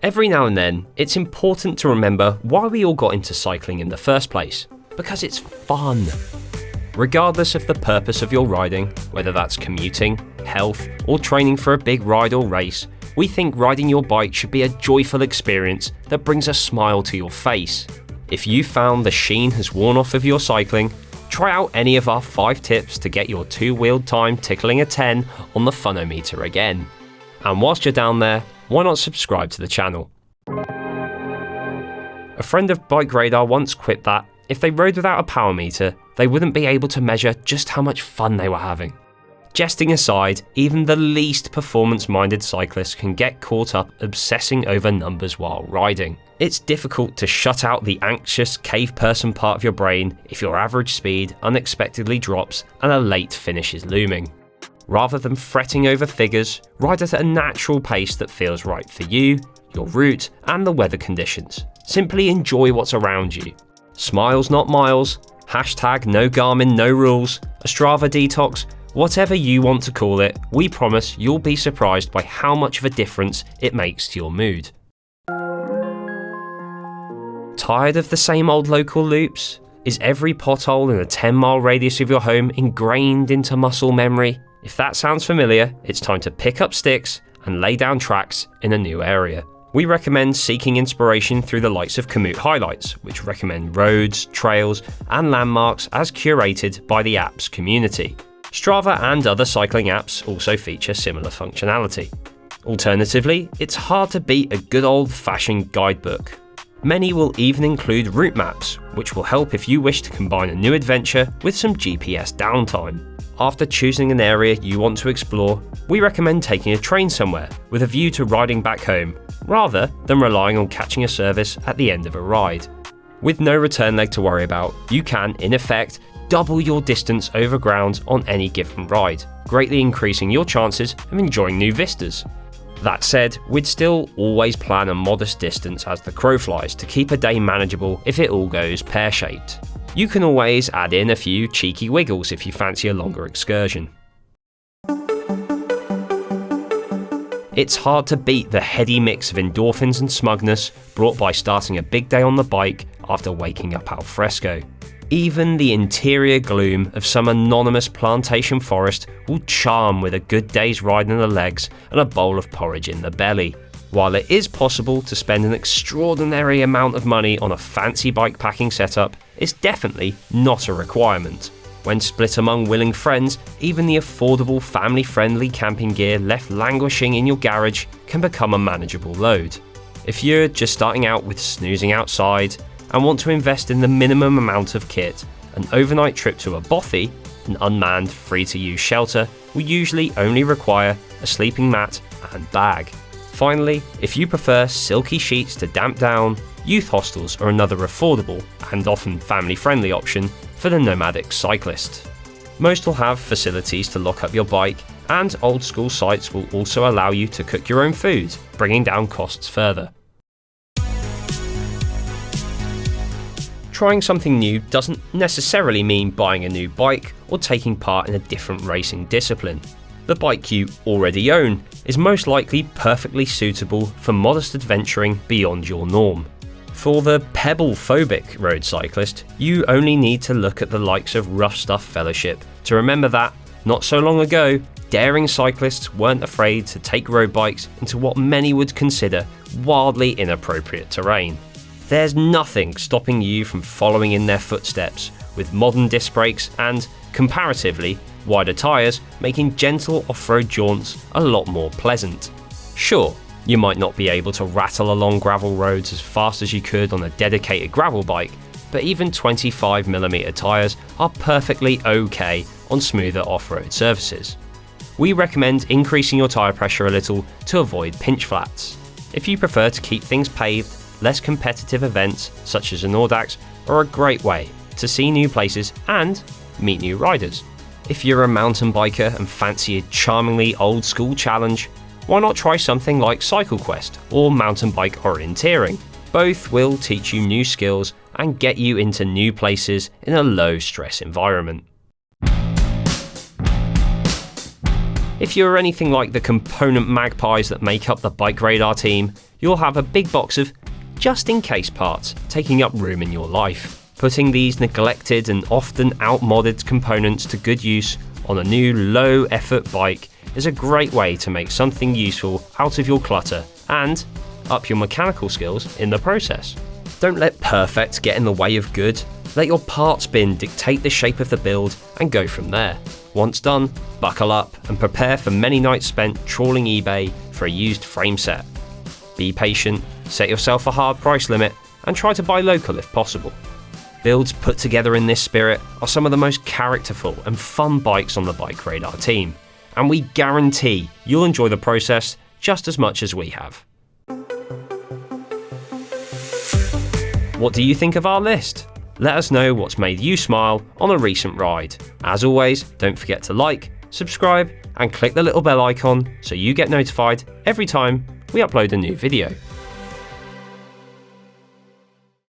Every now and then, it's important to remember why we all got into cycling in the first place. Because it's fun. Regardless of the purpose of your riding, whether that's commuting, health, or training for a big ride or race, we think riding your bike should be a joyful experience that brings a smile to your face. If you found the sheen has worn off of your cycling, try out any of our 5 tips to get your 2-wheeled time tickling a 10 on the funometer again. And whilst you're down there, why not subscribe to the channel? A friend of BikeRadar once quipped that if they rode without a power meter, they wouldn't be able to measure just how much fun they were having. Jesting aside, even the least performance-minded cyclist can get caught up obsessing over numbers while riding. It's difficult to shut out the anxious cave person part of your brain if your average speed unexpectedly drops and a late finish is looming. Rather than fretting over figures, ride at a natural pace that feels right for you, your route, and the weather conditions. Simply enjoy what's around you. Smiles not miles, hashtag no Garmin no rules, a Strava detox, whatever you want to call it, we promise you'll be surprised by how much of a difference it makes to your mood. Tired of the same old local loops? Is every pothole in a 10-mile radius of your home ingrained into muscle memory? If that sounds familiar, it's time to pick up sticks and lay down tracks in a new area. We recommend seeking inspiration through the likes of Komoot Highlights, which recommend roads, trails, and landmarks as curated by the app's community. Strava and other cycling apps also feature similar functionality. Alternatively, it's hard to beat a good old-fashioned guidebook. Many will even include route maps, which will help if you wish to combine a new adventure with some GPS downtime. After choosing an area you want to explore, we recommend taking a train somewhere with a view to riding back home, rather than relying on catching a service at the end of a ride. With no return leg to worry about, you can, in effect, double your distance over ground on any given ride, greatly increasing your chances of enjoying new vistas. That said, we'd still always plan a modest distance as the crow flies to keep a day manageable if it all goes pear-shaped. You can always add in a few cheeky wiggles if you fancy a longer excursion. It's hard to beat the heady mix of endorphins and smugness brought by starting a big day on the bike after waking up al fresco. Even the interior gloom of some anonymous plantation forest will charm with a good day's ride in the legs and a bowl of porridge in the belly. While it is possible to spend an extraordinary amount of money on a fancy bikepacking setup, it's definitely not a requirement. When split among willing friends, even the affordable family-friendly camping gear left languishing in your garage can become a manageable load. If you're just starting out with snoozing outside and want to invest in the minimum amount of kit, an overnight trip to a bothy, an unmanned free-to-use shelter, will usually only require a sleeping mat and bag. Finally, if you prefer silky sheets to damp down, youth hostels are another affordable and often family-friendly option for the nomadic cyclist. Most will have facilities to lock up your bike, and old-school sites will also allow you to cook your own food, bringing down costs further. Trying something new doesn't necessarily mean buying a new bike or taking part in a different racing discipline. The bike you already own is most likely perfectly suitable for modest adventuring beyond your norm. For the pebble-phobic road cyclist, you only need to look at the likes of Rough Stuff Fellowship to remember that, not so long ago, daring cyclists weren't afraid to take road bikes into what many would consider wildly inappropriate terrain. There's nothing stopping you from following in their footsteps, with modern disc brakes and, comparatively, wider tyres making gentle off-road jaunts a lot more pleasant. Sure, you might not be able to rattle along gravel roads as fast as you could on a dedicated gravel bike, but even 25mm tyres are perfectly okay on smoother off-road surfaces. We recommend increasing your tyre pressure a little to avoid pinch flats. If you prefer to keep things paved, less competitive events such as an Audax are a great way to see new places and meet new riders. If you're a mountain biker and fancy a charmingly old school challenge, why not try something like CycleQuest or mountain bike orienteering? Both will teach you new skills and get you into new places in a low stress environment. If you're anything like the component magpies that make up the BikeRadar team, you'll have a big box of just-in-case parts taking up room in your life. Putting these neglected and often outmodded components to good use on a new low-effort bike is a great way to make something useful out of your clutter and up your mechanical skills in the process. Don't let perfect get in the way of good. Let your parts bin dictate the shape of the build and go from there. Once done, buckle up and prepare for many nights spent trawling eBay for a used frame set. Be patient, set yourself a hard price limit, and try to buy local if possible. Builds put together in this spirit are some of the most characterful and fun bikes on the BikeRadar team, and we guarantee you'll enjoy the process just as much as we have. What do you think of our list? Let us know what's made you smile on a recent ride. As always, don't forget to like, subscribe, and click the little bell icon so you get notified every time we upload a new video.